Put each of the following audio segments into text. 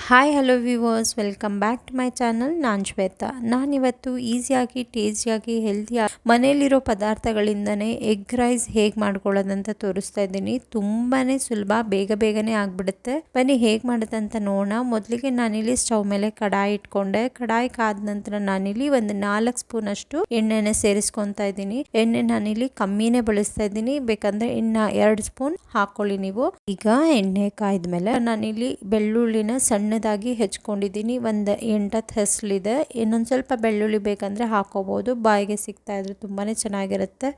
Hi hello viewers, welcome back to my channel. ನಾನು ಶ್ವೇತಾ. ನಾನಿವತ್ತು ಈಸಿಯಾಗಿ ಟೇಸ್ಟಿಯಾಗಿ ಹೆಲ್ದಿಯಾಗಿ ಮನೆಯಲ್ಲಿರೋ ಪದಾರ್ಥಗಳಿಂದನೇ ಎಗ್ ರೈಸ್ ಹೇಗೆ ಮಾಡ್ಕೊಳ್ಳೋದಂತ ತೋರಿಸ್ತಾ ಇದ್ದೀನಿ. ತುಂಬಾ ಸುಲಭ, ಬೇಗನೆ ಆಗಿಬಿಡುತ್ತೆ. ಬನ್ನಿ ಹೇಗೆ ಮಾಡೋದಂತ ನೋಡೋಣ. ಮೊದಲಿಗೆ ನಾನಿಲ್ಲಿ ಸ್ಟವ್ ಮೇಲೆ ಕಡಾಯಿ ಇಟ್ಕೊಂಡೆ. ಕಡಾಯಿ ಕಾದ ನಂತರ ನಾನಿಲ್ಲಿ ಒಂದು 4 ಸ್ಪೂನ್ ಅಷ್ಟು ಎಣ್ಣೆನ ಸೇರಿಸ್ಕೊತಾ ಇದ್ದೀನಿ. ಎಣ್ಣೆ ನಾನಿಲ್ಲಿ ಕಮ್ಮಿನೇ ಬಳಸ್ತಾ ಇದ್ದೀನಿ, ಬೇಕಂದ್ರೆ ಇನ್ನ 2 ಸ್ಪೂನ್ ಹಾಕೊಳ್ಳಿ ನೀವು. ಈಗ ಎಣ್ಣೆ ಕಾಯ್ದ್ಮೇಲೆ ನಾನಿಲ್ಲಿ ಬೆಳ್ಳುಳ್ಳಿನ ಸಣ್ಣದಾಗಿ ಹೆಚ್ಕೊಂಡಿದ್ದೀನಿ. ಒಂದು 8-10 ಹೆಸಲಿದೆ. ಇನ್ನೊಂದು ಸ್ವಲ್ಪ ಬೆಳ್ಳುಳ್ಳಿ ಬೇಕಂದ್ರೆ ಹಾಕೋಬಹುದು, ಬಾಯಿಗೆ ಸಿಗ್ತಾ ಇದ್ರೆ ತುಂಬಾನೇ ಚೆನ್ನಾಗಿರುತ್ತೆ.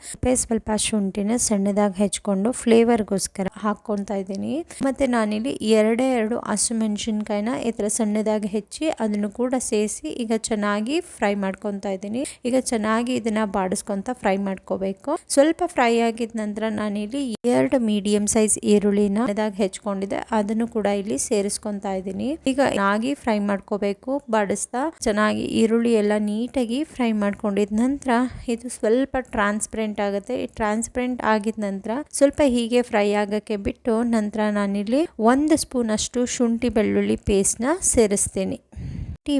ಸ್ವಲ್ಪ ಶುಂಠಿನ ಸಣ್ಣದಾಗಿ ಹೆಚ್ಕೊಂಡು ಫ್ಲೇವರ್ಗೋಸ್ಕರ ಹಾಕೊತಾ ಇದ್ದೀನಿ. ಮತ್ತೆ ನಾನಿಲ್ಲಿ 2 ಹಸಿಮೆಣಸಿನಕಾಯಿನ ಈ ತರ ಸಣ್ಣದಾಗಿ ಹೆಚ್ಚಿ ಅದನ್ನು ಕೂಡ ಸೇರಿಸಿ ಈಗ ಚೆನ್ನಾಗಿ ಫ್ರೈ ಮಾಡ್ಕೊತಾ ಇದ್ದೀನಿ. ಈಗ ಚೆನ್ನಾಗಿ ಇದನ್ನ ಬಾಡಿಸ್ಕೊಂತ ಫ್ರೈ ಮಾಡ್ಕೋಬೇಕು. ಸ್ವಲ್ಪ ಫ್ರೈ ಆಗಿದ ನಂತರ ನಾನಿಲ್ಲಿ 2 ಮೀಡಿಯಂ ಸೈಜ್ ಈರುಳ್ಳಿನ ಹೆಚ್ಕೊಂಡಿದ್ದೆ, ಅದನ್ನು ಕೂಡ ಇಲ್ಲಿ ಸೇರಿಸ್ಕೊಂತಾ ಇದ್ದೀನಿ. ಈಗ ಚೆನ್ನಾಗಿ ಫ್ರೈ ಮಾಡ್ಕೋಬೇಕು. ಬಾಡಿಸ್ತಾ ಚೆನ್ನಾಗಿ ಈರುಳ್ಳಿ ಎಲ್ಲ ನೀಟಾಗಿ ಫ್ರೈ ಮಾಡ್ಕೊಂಡಿದ ನಂತರ ಇದು ಸ್ವಲ್ಪ ಟ್ರಾನ್ಸ್ಪರೆಂಟ್ ಆಗುತ್ತೆ. ಈ ಟ್ರಾನ್ಸ್ಪರೆಂಟ್ ಆಗಿದ ನಂತರ ಸ್ವಲ್ಪ ಹೀಗೆ ಫ್ರೈ ಆಗಕ್ಕೆ ಬಿಟ್ಟು ನಂತರ ನಾನಿಲ್ಲಿ 1 ಸ್ಪೂನ್ ಅಷ್ಟು ಶುಂಠಿ ಬೆಳ್ಳುಳ್ಳಿ ಪೇಸ್ಟ್ ನ ಸೇರಿಸ್ತೀನಿ.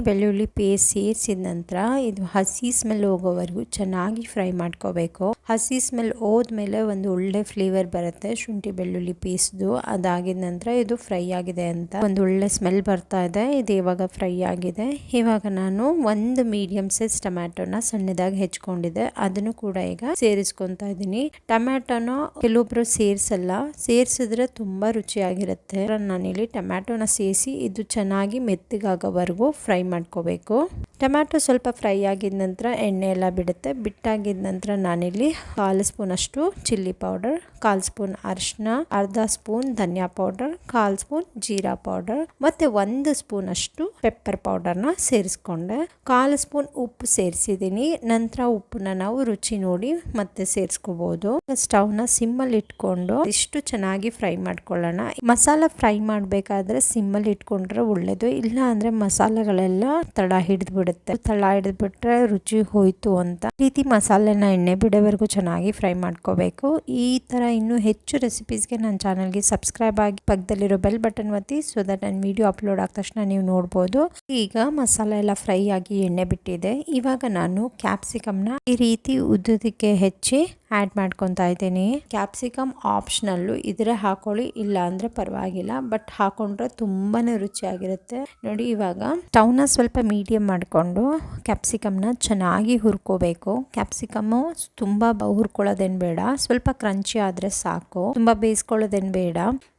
ಬೆಳ್ಳುಳ್ಳಿ ಪೇಸ್ಟ್ ಸೇರಿಸಿದ ನಂತರ ಇದು ಹಸಿ ಸ್ಮೆಲ್ ಹೋಗೋವರೆಗೂ ಚೆನ್ನಾಗಿ ಫ್ರೈ ಮಾಡ್ಕೋಬೇಕು. ಹಸಿ ಸ್ಮೆಲ್ ಹೋದ್ಮೇಲೆ ಒಂದು ಒಳ್ಳೆ ಫ್ಲೇವರ್ ಬರುತ್ತೆ ಶುಂಠಿ ಬೆಳ್ಳುಳ್ಳಿ ಪೇಸ್ಟ್ದು. ಅದಾಗಿದ ನಂತರ ಇದು ಫ್ರೈ ಆಗಿದೆ ಅಂತ ಒಂದು ಒಳ್ಳೆ ಸ್ಮೆಲ್ ಬರ್ತಾ ಇದೆ. ಇದು ಇವಾಗ ಫ್ರೈ ಆಗಿದೆ. ಇವಾಗ ನಾನು 1 ಮೀಡಿಯಂ ಸೈಜ್ ಟೊಮ್ಯಾಟೋನ ಸಣ್ಣದಾಗಿ ಹೆಚ್ಕೊಂಡಿದ್ದೆ, ಅದನ್ನು ಕೂಡ ಈಗ ಸೇರಿಸ್ಕೊಂತಾ ಇದ್ದೀನಿ. ಟೊಮ್ಯಾಟೋನ ಕೆಲವೊಬ್ರು ಸೇರಿಸಲ್ಲ, ಸೇರಿಸಿದ್ರೆ ತುಂಬಾ ರುಚಿಯಾಗಿರುತ್ತೆ. ನಾನಿಲ್ಲಿ ಟೊಮ್ಯಾಟೋನ ಸೇರಿಸಿ ಇದು ಚೆನ್ನಾಗಿ ಮೆತ್ತಗಾಗೋವರೆಗೂ ಫ್ರೈ ಮಾಡ್ಕೋಬೇಕು. ಟೊಮ್ಯಾಟೊ ಸ್ವಲ್ಪ ಫ್ರೈ ಆಗಿದ ನಂತರ ಎಣ್ಣೆ ಎಲ್ಲ ಬಿಡುತ್ತೆ. ಬಿಟ್ಟಾಗಿದ ನಂತರ ನಾನಿಲ್ಲಿ 1/4 ಸ್ಪೂನ್ ಅಷ್ಟು ಚಿಲ್ಲಿ ಪೌಡರ್, 1/4 ಸ್ಪೂನ್ ಅರಿಶಿನ, ಅರ್ಧ ಸ್ಪೂನ್ ಧನಿಯಾ ಪೌಡರ್, 1/4 ಸ್ಪೂನ್ ಜೀರಾ ಪೌಡರ್ ಮತ್ತೆ 1 ಸ್ಪೂನ್ ಅಷ್ಟು ಪೆಪ್ಪರ್ ಪೌಡರ್ನ ಸೇರಿಸ್ಕೊಂಡೆ. 1/4 ಸ್ಪೂನ್ ಉಪ್ಪು ಸೇರಿಸಿದ್ದೀನಿ. ನಂತರ ಉಪ್ಪನ್ನ ನಾವು ರುಚಿ ನೋಡಿ ಮತ್ತೆ ಸೇರಿಸ್ಕೋಬಹುದು. ಸ್ಟವ್ ನ ಸಿಮ್ಮಲ್ಲಿ ಇಟ್ಕೊಂಡು ಇಷ್ಟು ಚೆನ್ನಾಗಿ ಫ್ರೈ ಮಾಡ್ಕೊಳ್ಳೋಣ. ಮಸಾಲ ಫ್ರೈ ಮಾಡ್ಬೇಕಾದ್ರೆ ಸಿಮ್ಮಲ್ಲಿ ಇಟ್ಕೊಂಡ್ರೆ ಒಳ್ಳೇದು, ಇಲ್ಲ ಅಂದ್ರೆ ಮಸಾಲೆಗಳೆಲ್ಲ ತಳ ಹಿಡಿದು ಬಿಡುತ್ತೆ. ತಳ ಹಿಡಿದು ಬಿಟ್ರೆ ರುಚಿ ಹೋಯ್ತು ಅಂತ. ಈ ರೀತಿ ಮಸಾಲೆನ ಎಣ್ಣೆ ಬಿಡೋವರೆಗೂ ಚೆನ್ನಾಗಿ ಫ್ರೈ ಮಾಡ್ಕೋಬೇಕು. ಈ ತರ ಇನ್ನೂ ಹೆಚ್ಚು ರೆಸಿಪೀಸ್ಗೆ ನನ್ನ ಚಾನಲ್ಗೆ ಸಬ್ಸ್ಕ್ರೈಬ್ ಆಗಿ ಪಕ್ಕದಲ್ಲಿರೋ ಬೆಲ್ ಬಟನ್ ಒತ್ತಿ, ಸೊ ದಟ್ ನನ್ನ ವಿಡಿಯೋ ಅಪ್ಲೋಡ್ ಆದ ತಕ್ಷಣ ನೀವು ನೋಡ್ಬೋದು. ಈಗ ಮಸಾಲೆ ಎಲ್ಲ ಫ್ರೈ ಆಗಿ ಎಣ್ಣೆ ಬಿಟ್ಟಿದೆ. ಇವಾಗ ನಾನು ಕ್ಯಾಪ್ಸಿಕಮ್ನ ಈ ರೀತಿ ಉದ್ದದಕ್ಕೆ ಹೆಚ್ಚಿ ಆ್ಯಡ್ ಮಾಡ್ಕೊತಾ ಇದ್ದೀನಿ. ಕ್ಯಾಪ್ಸಿಕಮ್ ಆಪ್ಷನಲ್ಲು, ಇದ್ರೆ ಹಾಕೊಳ್ಳಿ, ಇಲ್ಲ ಅಂದ್ರೆ ಪರವಾಗಿಲ್ಲ, ಬಟ್ ಹಾಕೊಂಡ್ರೆ ತುಂಬಾನೇ ರುಚಿಯಾಗಿರುತ್ತೆ. ನೋಡಿ, ಇವಾಗ ಸ್ಟವ್ನ ಸ್ವಲ್ಪ ಮೀಡಿಯಂ ಮಾಡಿಕೊಂಡು ಕ್ಯಾಪ್ಸಿಕಮ್ನ ಚೆನ್ನಾಗಿ ಹುರ್ಕೋಬೇಕು. ಕ್ಯಾಪ್ಸಿಕಮ್ಮು ತುಂಬಾ ಹುರ್ಕೊಳ್ಳೋದೇನು ಬೇಡ, ಸ್ವಲ್ಪ ಕ್ರಂಚಿ ಆದ್ರೆ ಸಾಕು, ತುಂಬಾ ಬೇಯಿಸ್ಕೊಳ್ಳೋದೇನು ಬೇಡ.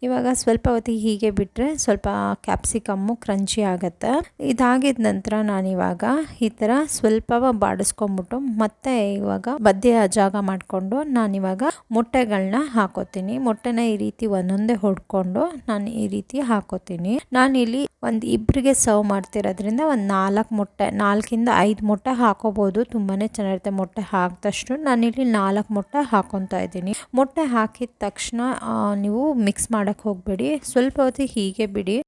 ಇವಾಗ ಸ್ವಲ್ಪ ಹೊತ್ತಿಗೆ ಹೀಗೆ ಬಿಟ್ರೆ ಸ್ವಲ್ಪ ಕ್ಯಾಪ್ಸಿಕಮ್ಮು ಕ್ರಂಚಿ ಆಗತ್ತೆ. ಇದಾಗಿದ ನಂತರ ನಾನಿವಾಗ ಈ ತರ ಸ್ವಲ್ಪ ಬಾಡಿಸ್ಕೊಂಡ್ಬಿಟ್ಟು ಮತ್ತೆ ಇವಾಗ ಮಧ್ಯ ಜಾಗ ಮಾಡ್ಕೊಂಡು ನಾನಿವಾಗ ಮೊಟ್ಟೆಗಳನ್ನ ಹಾಕೋತೀನಿ. ಮೊಟ್ಟೆನ ಈ ರೀತಿ ಒಂದೊಂದೇ ಹೊಡ್ಕೊಂಡು ನಾನು ಈ ರೀತಿ ಹಾಕೋತೀನಿ. ನಾನಿಲ್ಲಿ ಒಂದು ಇಬ್ಬರಿಗೆ ಸರ್ವ್ ಮಾಡ್ತಿರೋದ್ರಿಂದ ಒಂದು 4 ಮೊಟ್ಟೆ, 4-5 ಮೊಟ್ಟೆ ಹಾಕೋಬಹುದು. ತುಂಬಾನೇ ಚೆನ್ನಾಗಿರುತ್ತೆ ಮೊಟ್ಟೆ ಹಾಕಿದಷ್ಟು. ನಾನಿಲ್ಲಿ 4 ಮೊಟ್ಟೆ ಹಾಕೊತಾ ಇದ್ದೀನಿ. ಮೊಟ್ಟೆ ಹಾಕಿದ ತಕ್ಷಣ ನೀವು ಮಿಕ್ಸ್ ಮಾಡಕ್ ಹೋಗ್ಬೇಡಿ, ಸ್ವಲ್ಪ ಹೊತ್ತಿಗೆ ಹೀಗೆ ಬಿಡಿ.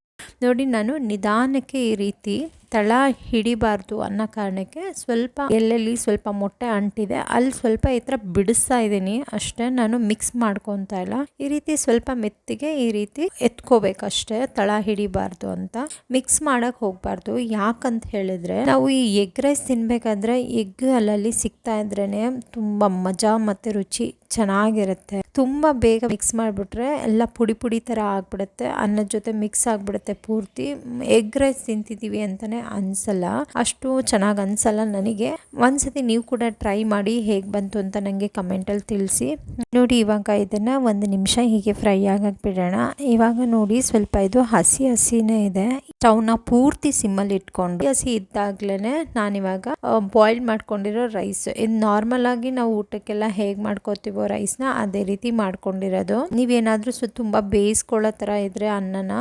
ನೋಡಿ, ನಾನು ನಿಧಾನಕ್ಕೆ ಈ ರೀತಿ ತಳ ಹಿಡಿಬಾರ್ದು ಅನ್ನೋ ಕಾರಣಕ್ಕೆ ಸ್ವಲ್ಪ ಎಲ್ಲೆಲ್ಲಿ ಸ್ವಲ್ಪ ಮೊಟ್ಟೆ ಅಂಟಿದೆ ಅಲ್ಲಿ ಸ್ವಲ್ಪ ಈ ಥರ ಬಿಡಿಸ್ತಾ ಇದ್ದೀನಿ ಅಷ್ಟೇ. ನಾನು ಮಿಕ್ಸ್ ಮಾಡ್ಕೊತಾ ಇಲ್ಲ. ಈ ರೀತಿ ಸ್ವಲ್ಪ ಮೆತ್ತಿಗೆ ಈ ರೀತಿ ಎತ್ಕೋಬೇಕಷ್ಟೇ, ತಳ ಹಿಡಿಬಾರ್ದು ಅಂತ. ಮಿಕ್ಸ್ ಮಾಡಕ್ ಹೋಗ್ಬಾರ್ದು. ಯಾಕಂತ ಹೇಳಿದ್ರೆ ನಾವು ಈ ಎಗ್ ರೈಸ್ ತಿನ್ಬೇಕಾದ್ರೆ ಎಗ್ ಅಲ್ಲಲ್ಲಿ ಸಿಗ್ತಾ ಇದ್ರೇನೆ ತುಂಬಾ ಮಜಾ ಮತ್ತೆ ರುಚಿ ಚೆನ್ನಾಗಿರುತ್ತೆ. ತುಂಬಾ ಬೇಗ ಮಿಕ್ಸ್ ಮಾಡಿಬಿಟ್ರೆ ಎಲ್ಲ ಪುಡಿ ಪುಡಿ ಥರ ಆಗ್ಬಿಡುತ್ತೆ, ಅನ್ನದ ಜೊತೆ ಮಿಕ್ಸ್ ಆಗಿಬಿಡುತ್ತೆ ಪೂರ್ತಿ. ಎಗ್ ರೈಸ್ ತಿಂತಿದ್ದೀವಿ ಅಂತಾನೆ ಅನ್ಸಲ್ಲ, ಅಷ್ಟು ಚೆನ್ನಾಗಿ ಅನ್ಸಲ್ಲ ನನಗೆ. ಒಂದ್ಸತಿ ನೀವು ಕೂಡ ಟ್ರೈ ಮಾಡಿ, ಹೇಗೆ ಬಂತು ಅಂತ ನನಗೆ ಕಮೆಂಟಲ್ಲಿ ತಿಳಿಸಿ. ನೋಡಿ, ಇವಾಗ ಇದನ್ನ 1 ನಿಮಿಷ ಹೀಗೆ ಫ್ರೈ ಆಗಕ್ಕೆ ಬಿಡೋಣ. ಇವಾಗ ನೋಡಿ, ಸ್ವಲ್ಪ ಇದು ಹಸಿನೇ ಇದೆ. ಸ್ಟವ್ನ ಪೂರ್ತಿ ಸಿಮ್ಮಲ್ಲಿ ಇಟ್ಕೊಂಡು ಹಸಿ ಇದ್ದಾಗ್ಲೇನೆ ನಾನಿವಾಗ ಬಾಯ್ಲ್ ಮಾಡ್ಕೊಂಡಿರೋ ರೈಸ್, ಇದು ನಾರ್ಮಲ್ ಆಗಿ ನಾವು ಊಟಕ್ಕೆಲ್ಲ ಹೇಗೆ ಮಾಡ್ಕೋತೀವೋ ರೈಸ್ನ ಅದೇ ರೀತಿ ಮಾಡ್ಕೊಂಡಿರೋದು. ನೀವೇನಾದ್ರೂ ತುಂಬಾ ಬೇಯಿಸ್ಕೊಳ್ಳೋ ತರ ಇದ್ರೆ ಅನ್ನನ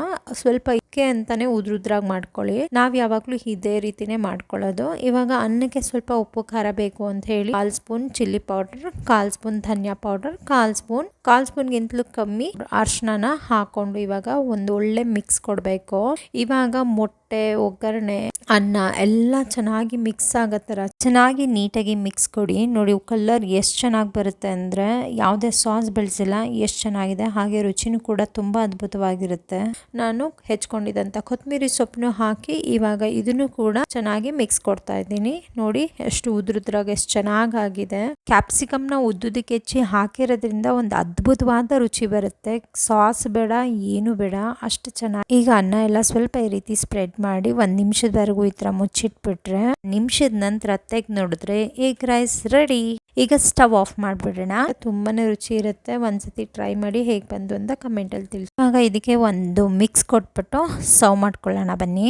ಸ್ವಲ್ಪ ಇಕ್ಕೆ ಅಂತಾನೆ ಉದ್ರಾಗಿ ಮಾಡ್ಕೊಳ್ಳಿ. ನಾವ್ ಯಾವಾಗ್ಲೂ ಇದೇ ರೀತಿನೇ ಮಾಡ್ಕೊಳ್ಳೋದು. ಇವಾಗ ಅನ್ನಕ್ಕೆ ಸ್ವಲ್ಪ ಉಪ್ಪು ಖಾರ ಬೇಕು ಅಂತ ಹೇಳಿ 1/4 ಸ್ಪೂನ್ ಚಿಲ್ಲಿ ಪೌಡರ್, 1/4 ಸ್ಪೂನ್ ಧನಿಯಾ ಪೌಡರ್, 1/4 ಸ್ಪೂನ್ಗಿಂತಲೂ ಕಮ್ಮಿ ಅರ್ಶಿನ ಹಾಕೊಂಡು ಇವಾಗ ಒಂದು ಒಳ್ಳೆ ಮಿಕ್ಸ್ ಕೊಡಬೇಕು. ಇವಾಗ ಮೊಟ್ಟೆ ಮೊಟ್ಟೆ, ಒಗ್ಗರಣೆ, ಅನ್ನ ಎಲ್ಲ ಚೆನ್ನಾಗಿ ಮಿಕ್ಸ್ ಆಗೋ ಥರ ಚೆನ್ನಾಗಿ ನೀಟಾಗಿ ಮಿಕ್ಸ್ ಕೊಡಿ. ನೋಡಿ ಕಲರ್ ಎಷ್ಟು ಚೆನ್ನಾಗಿ ಬರುತ್ತೆ ಅಂದರೆ ಯಾವುದೇ ಸಾಸ್ ಬೆಳೆಸಿಲ್ಲ, ಎಷ್ಟು ಚೆನ್ನಾಗಿದೆ. ಹಾಗೆ ರುಚಿನೂ ಕೂಡ ತುಂಬ ಅದ್ಭುತವಾಗಿರುತ್ತೆ. ನಾನು ಹೆಚ್ಕೊಂಡಿದ್ದಂಥ ಕೊತ್ತಂಬರಿ ಸೊಪ್ಪನ್ನು ಹಾಕಿ ಇವಾಗ ಇದನ್ನು ಕೂಡ ಚೆನ್ನಾಗಿ ಮಿಕ್ಸ್ ಕೊಡ್ತಾ ಇದ್ದೀನಿ. ನೋಡಿ ಎಷ್ಟು ಉದ್ರುದ್ರಾಗ ಎಷ್ಟು ಚೆನ್ನಾಗಾಗಿದೆ. ಕ್ಯಾಪ್ಸಿಕಮ್ನ ಉದ್ದುದಕ್ಕೆ ಹೆಚ್ಚಿ ಹಾಕಿರೋದ್ರಿಂದ ಒಂದು ಅದ್ಭುತವಾದ ರುಚಿ ಬರುತ್ತೆ. ಸಾಸ್ ಬೇಡ, ಏನು ಬೇಡ, ಅಷ್ಟು ಚೆನ್ನಾಗಿ. ಈಗ ಅನ್ನ ಎಲ್ಲ ಸ್ವಲ್ಪ ಈ ರೀತಿ ಸ್ಪ್ರೆಡ್ ಮಾಡಿ 1 ನಿಮಿಷದವರೆಗೂ ಈ ಥರ ಮುಚ್ಚಿಟ್ಬಿಟ್ರೆ, ನಿಮಿಷದ ನಂತರ ತೆಗೆದು ನೋಡಿದ್ರೆ ಎಗ್ ರೈಸ್ ರೆಡಿ. ಈಗ ಸ್ಟವ್ ಆಫ್ ಮಾಡಿಬಿಡೋಣ. ತುಂಬಾನೇ ರುಚಿ ಇರುತ್ತೆ. ಒಂದ್ಸತಿ ಟ್ರೈ ಮಾಡಿ ಹೇಗೆ ಬಂದು ಅಂತ ಕಮೆಂಟಲ್ಲಿ ತಿಳಿಸಿ. ಆಗ ಇದಕ್ಕೆ ಒಂದು ಮಿಕ್ಸ್ ಕೊಟ್ಬಿಟ್ಟು ಸರ್ವ್ ಮಾಡ್ಕೊಳ್ಳೋಣ ಬನ್ನಿ.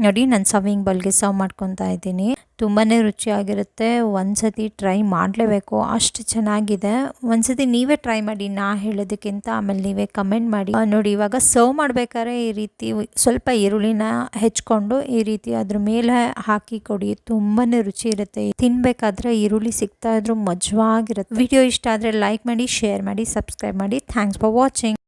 ನೋಡಿ ನಾನು ಸರ್ವಿಂಗ್ ಬೌಲ್ಗೆ ಸರ್ವ್ ಮಾಡ್ಕೊತಾ ಇದ್ದೀನಿ. ತುಂಬಾ ರುಚಿಯಾಗಿರುತ್ತೆ. ಒಂದ್ಸತಿ ಟ್ರೈ ಮಾಡಲೇಬೇಕು, ಅಷ್ಟು ಚೆನ್ನಾಗಿದೆ. ಒಂದ್ಸತಿ ನೀವೇ ಟ್ರೈ ಮಾಡಿ, ನಾ ಹೇಳೋದಕ್ಕಿಂತ. ಆಮೇಲೆ ನೀವೇ ಕಮೆಂಟ್ ಮಾಡಿ. ನೋಡಿ ಇವಾಗ ಸರ್ವ್ ಮಾಡ್ಬೇಕಾದ್ರೆ ಈ ರೀತಿ ಸ್ವಲ್ಪ ಈರುಳ್ಳಿನ ಹೆಚ್ಕೊಂಡು ಈ ರೀತಿ ಅದ್ರ ಮೇಲೆ ಹಾಕಿ ಕೊಡಿ. ತುಂಬಾ ರುಚಿ ಇರುತ್ತೆ. ತಿನ್ಬೇಕಾದ್ರೆ ಈರುಳ್ಳಿ ಸಿಗ್ತಾ ಇದ್ರು ಮಜವಾಗಿರುತ್ತೆ. ವಿಡಿಯೋ ಇಷ್ಟ ಆದರೆ ಲೈಕ್ ಮಾಡಿ, ಶೇರ್ ಮಾಡಿ, ಸಬ್ಸ್ಕ್ರೈಬ್ ಮಾಡಿ. Thanks for watching.